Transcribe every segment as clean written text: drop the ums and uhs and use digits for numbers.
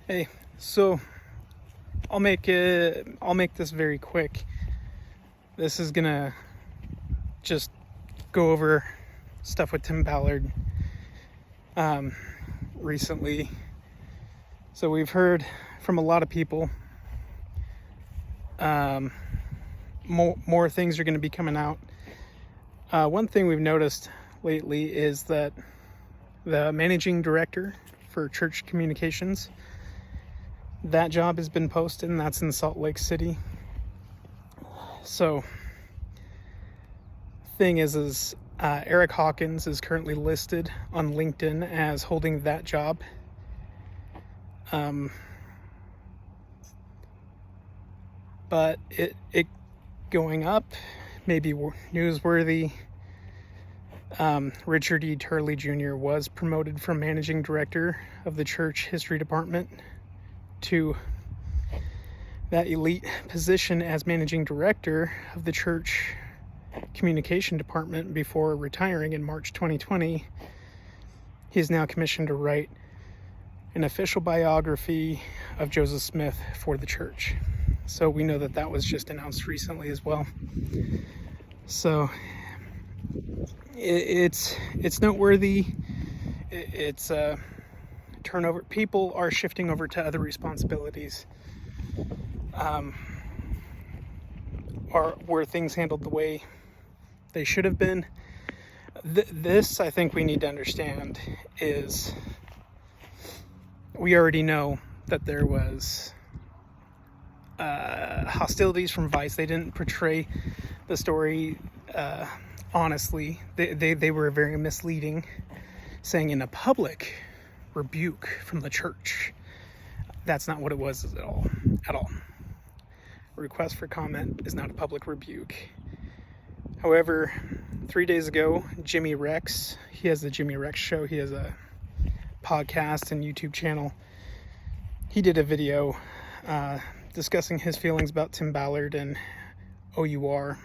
Hey, so I'll make this very quick. This is gonna just go over stuff with Tim Ballard recently. So we've heard from a lot of people. More things are going to be coming out. One thing we've noticed lately is that the managing director for church communications, that job has been posted, and that's in Salt Lake City. So, thing is Eric Hawkins is currently listed on LinkedIn as holding that job. But it going up, maybe newsworthy. Richard E. Turley Jr. was promoted from managing director of the church history department to that elite position as managing director of the church communication department before retiring in March 2020. He is now commissioned to write an official biography of Joseph Smith for the church. So we know that was just announced recently as well. So it's noteworthy. It's turnover. People are shifting over to other responsibilities, or where things handled the way they should have been. This, I think we need to understand, is we already know that there was hostilities from Vice. They didn't portray the story honestly. They were very misleading, saying in a public rebuke from the church. That's not what it was at all. Request for comment is not a public rebuke. However, 3 days ago, Jimmy Rex, he has the Jimmy Rex Show. He has a podcast and YouTube channel. He did a video discussing his feelings about Tim Ballard and OUR.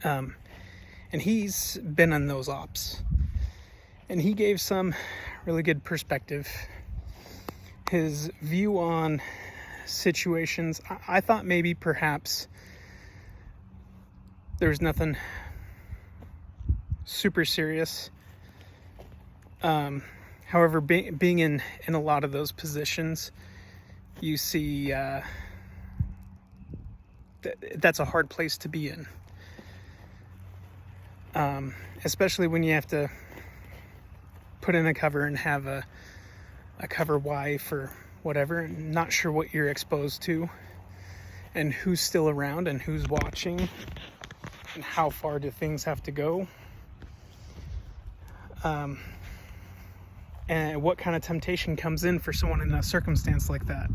And he's been on those ops. And he gave some really good perspective. His view on situations, I thought maybe perhaps there's nothing super serious. However, being in a lot of those positions, you see that's a hard place to be in. Especially when you have to put in a cover and have a cover wife or whatever, and not sure what you're exposed to and who's still around and who's watching and how far do things have to go, and what kind of temptation comes in for someone in a circumstance like that,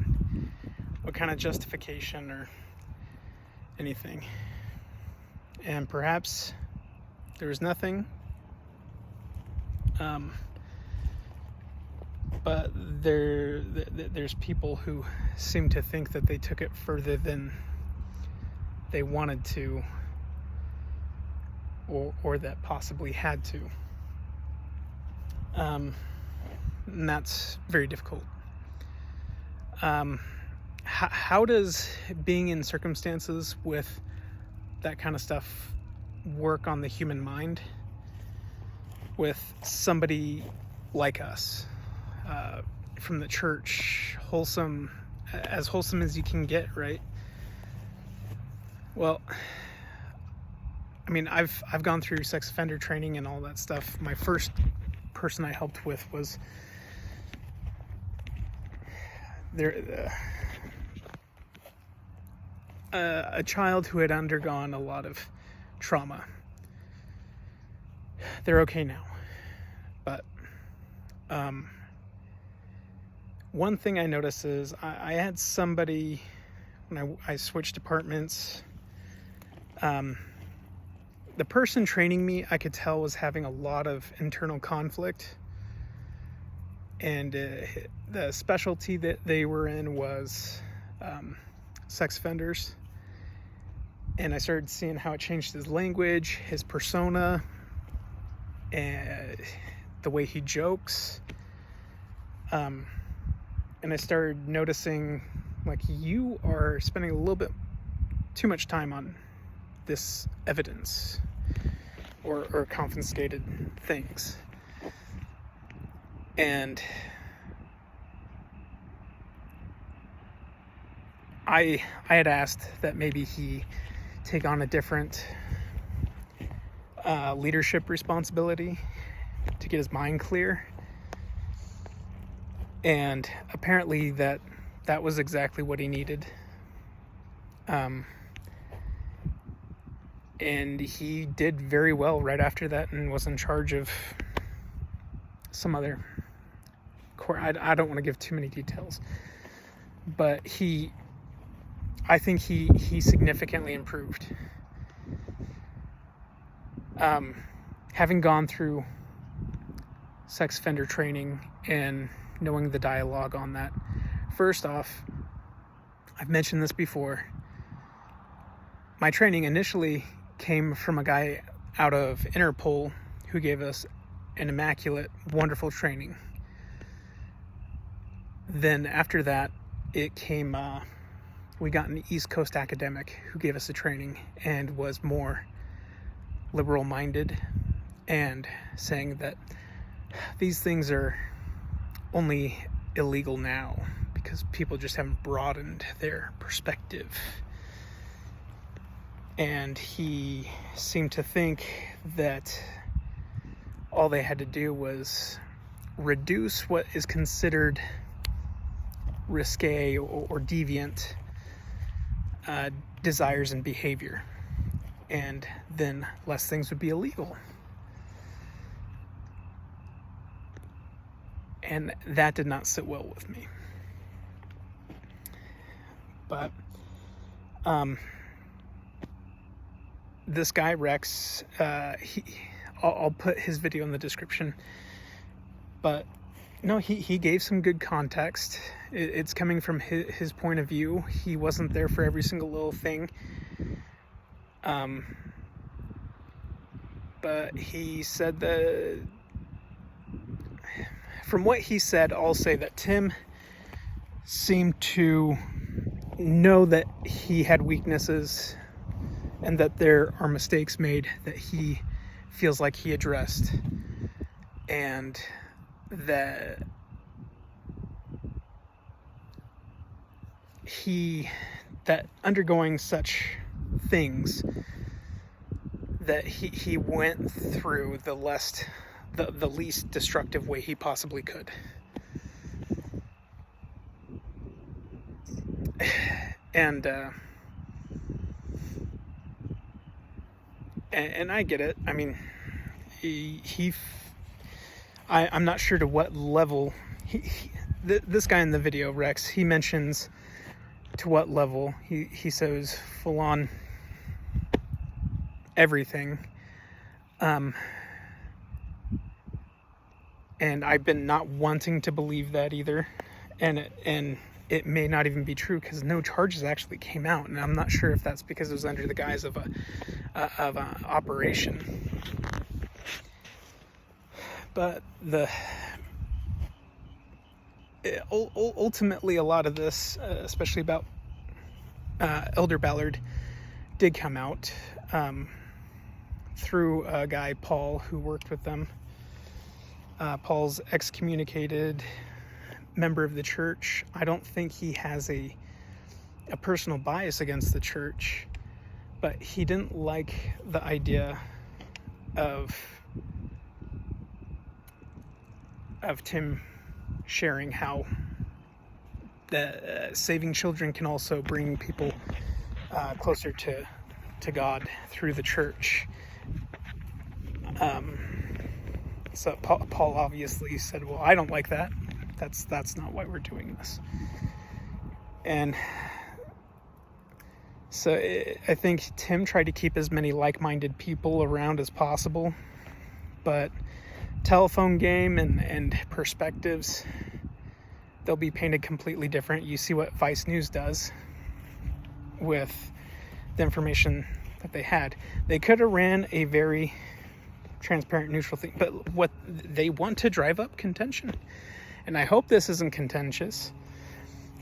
what kind of justification or anything. And perhaps there was nothing, but there's people who seem to think that they took it further than they wanted to, or that possibly had to. And that's very difficult. How does being in circumstances with that kind of stuff work on the human mind with somebody like us, from the church, wholesome as you can get, right? Well, I mean, I've gone through sex offender training and all that stuff. My first person I helped with was a child who had undergone a lot of trauma. They're okay now, but one thing I noticed is I had somebody, when I switched departments, the person training me, I could tell, was having a lot of internal conflict, and the specialty that they were in was sex offenders. And I started seeing how it changed his language, his persona, and the way he jokes. and I started noticing, like, you are spending a little bit too much time on this evidence or confiscated things. And I had asked that maybe he take on a different leadership responsibility to get his mind clear. And apparently that was exactly what he needed. And he did very well right after that and was in charge of some other court. I don't want to give too many details, but I think he significantly improved. Having gone through sex offender training and knowing the dialogue on that, first off, I've mentioned this before, my training initially came from a guy out of Interpol who gave us an immaculate, wonderful training. Then after that, it came, we got an East Coast academic who gave us a training and was more liberal-minded and saying that these things are only illegal now because people just haven't broadened their perspective. And he seemed to think that all they had to do was reduce what is considered risque or deviant desires and behavior, and then less things would be illegal. And that did not sit well with me. But this guy Rex, I'll put his video in the description, but no, he gave some good context. It's coming from his point of view. He wasn't there for every single little thing. But he said that, from what he said, I'll say that Tim seemed to know that he had weaknesses and that there are mistakes made that he feels like he addressed, and that undergoing such things, that he went through the least destructive way he possibly could. And I get it. I mean, I'm not sure to what level this guy in the video, Rex, he mentions to what level he says full on everything. And I've been not wanting to believe that either. And it may not even be true because no charges actually came out, and I'm not sure if that's because it was under the guise of an operation. But ultimately, a lot of this, especially about Elder Ballard, did come out through a guy, Paul, who worked with them. Paul's excommunicated member of the church. I don't think he has a personal bias against the church, but he didn't like the idea of Tim sharing how saving children can also bring people closer to God through the church. So Paul obviously said, well, I don't like that. That's not why we're doing this. And so I think Tim tried to keep as many like-minded people around as possible, but telephone game and perspectives, they'll be painted completely different. You see what Vice News does with the information that they had. They could have ran a very transparent, neutral thing, but what they want to drive up contention. And I hope this isn't contentious,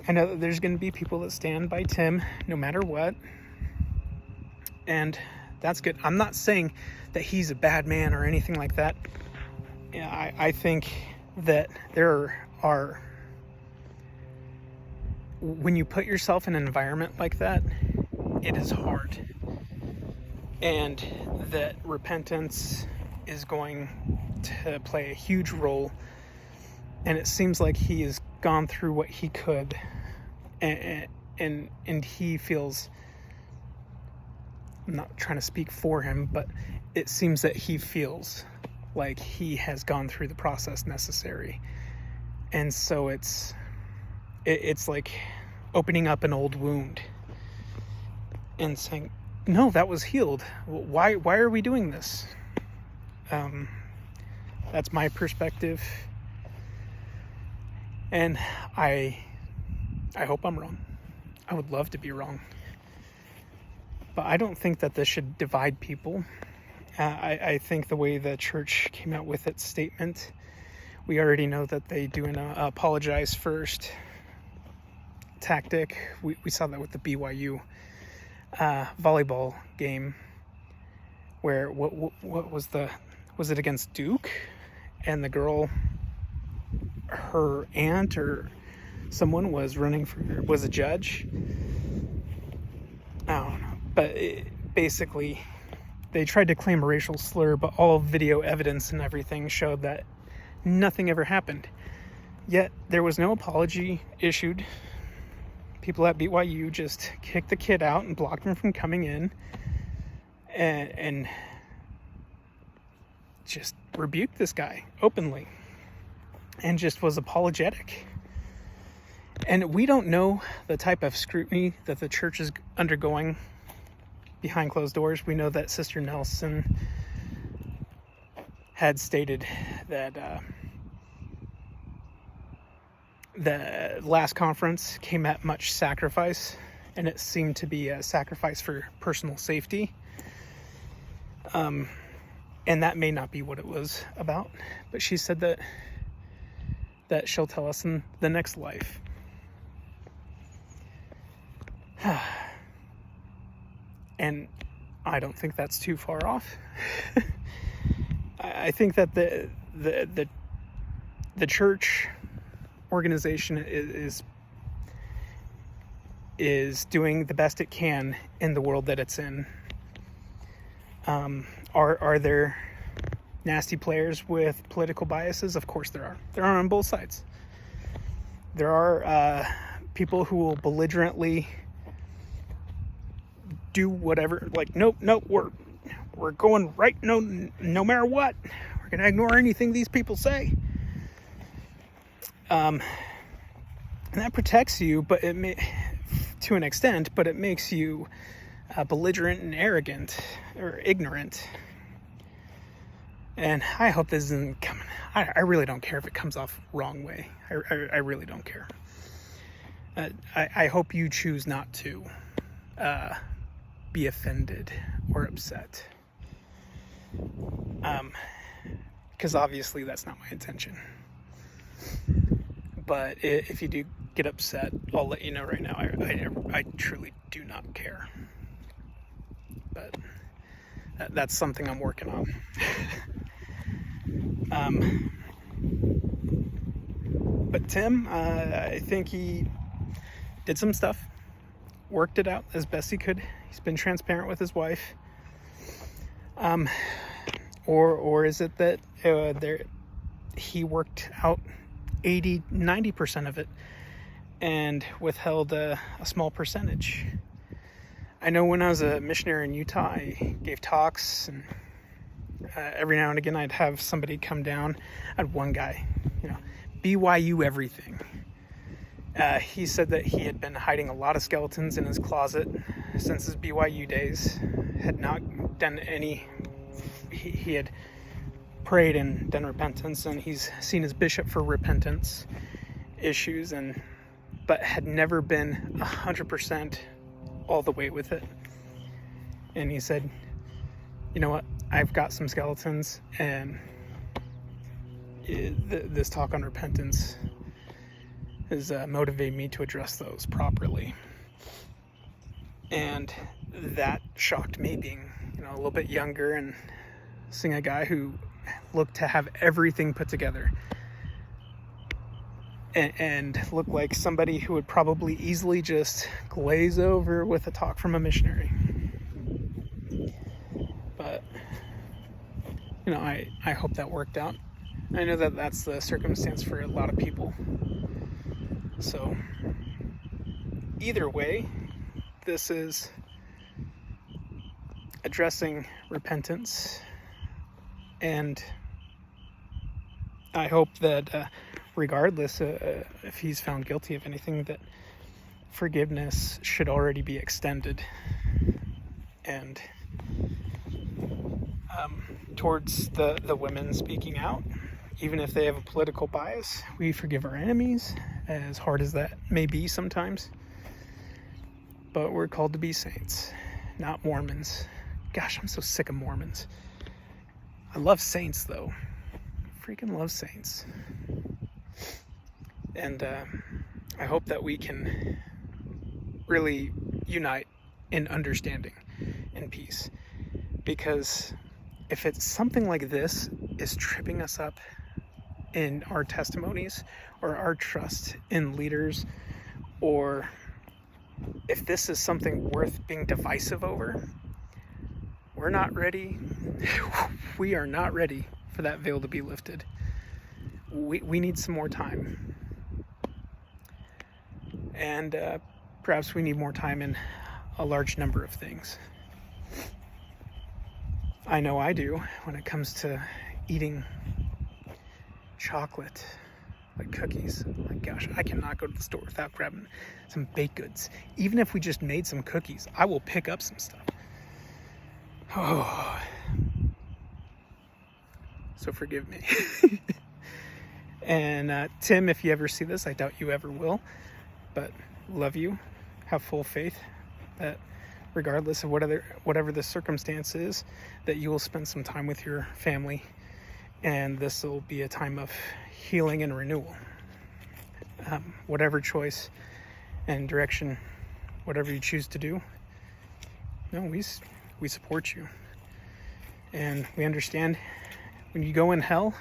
I know that there's going to be people that stand by Tim no matter what, and that's good. I'm not saying that he's a bad man or anything like that. I think that there are, when you put yourself in an environment like that, it is hard, and that repentance is going to play a huge role. And it seems like he has gone through what he could, and he feels, I'm not trying to speak for him, but it seems that he feels like he has gone through the process necessary. And so it's like opening up an old wound and saying, no, that was healed. Why are we doing this? That's my perspective. And I hope I'm wrong. I would love to be wrong. But I don't think that this should divide people. I think the way the church came out with its statement, we already know that they do an apologize first tactic. We saw that with the BYU volleyball game, where what was it against Duke? And the girl, her aunt or someone was a judge. I don't know. But basically, they tried to claim a racial slur, but all video evidence and everything showed that nothing ever happened. Yet, there was no apology issued. People at BYU just kicked the kid out and blocked him from coming in, and just rebuked this guy openly, and just was apologetic. And we don't know the type of scrutiny that the church is undergoing behind closed doors. We know that Sister Nelson had stated that the last conference came at much sacrifice, and it seemed to be a sacrifice for personal safety. And that may not be what it was about, but she said that she'll tell us in the next life. And I don't think that's too far off. I think that the church organization is doing the best it can in the world that it's in. Are there nasty players with political biases? Of course there are. There are on both sides. There are people who will belligerently do whatever, like, nope, we're going right, no matter what. We're gonna ignore anything these people say. And that protects you, but to an extent, but it makes you belligerent and arrogant or ignorant. And I hope this isn't coming. I really don't care if it comes off wrong way. I really don't care. I hope you choose not to be offended or upset. Because obviously that's not my intention. But if you do get upset, I'll let you know right now. I truly do not care. But that's something I'm working on. But Tim, I think he did some stuff, worked it out as best he could. He's been transparent with his wife. Or is it that he worked out 80-90% of it and withheld a small percentage? I know when I was a missionary in Utah, I gave talks, and every now and again I'd have somebody come down. I had one guy, BYU everything. He said that he had been hiding a lot of skeletons in his closet since his BYU days, had not done any, he had prayed and done repentance, and he's seen his bishop for repentance issues, but had never been 100% all the way with it. And he said, you know what, I've got some skeletons, and this talk on repentance has motivated me to address those properly. And that shocked me, being, a little bit younger and seeing a guy who looked to have everything put together and looked like somebody who would probably easily just glaze over with a talk from a missionary. But, I hope that worked out. I know that that's the circumstance for a lot of people. So, either way, this is addressing repentance, and I hope that regardless if he's found guilty of anything, that forgiveness should already be extended. And towards the women speaking out, even if they have a political bias, we forgive our enemies, as hard as that may be sometimes. But we're called to be saints, not Mormons. Gosh, I'm so sick of Mormons. I love saints, though. Freaking love saints. And I hope that we can really unite in understanding and peace. Because if it's something like this is tripping us up in our testimonies or our trust in leaders, or if this is something worth being divisive over, we're not ready. We are not ready for that veil to be lifted. We need some more time. And perhaps we need more time in a large number of things. I know I do when it comes to eating chocolate, like cookies. My gosh, I cannot go to the store without grabbing some baked goods. Even if we just made some cookies, I will pick up some stuff. Oh. So forgive me. And Tim, if you ever see this, I doubt you ever will, but love you. Have full faith that regardless of whatever the circumstance is, that you will spend some time with your family, and this will be a time of healing and renewal. Whatever choice and direction, whatever you choose to do, we support you. And we understand when you go in hell,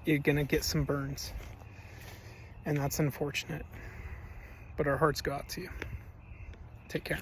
you're going to get some burns. And that's unfortunate. But our hearts go out to you. Take care.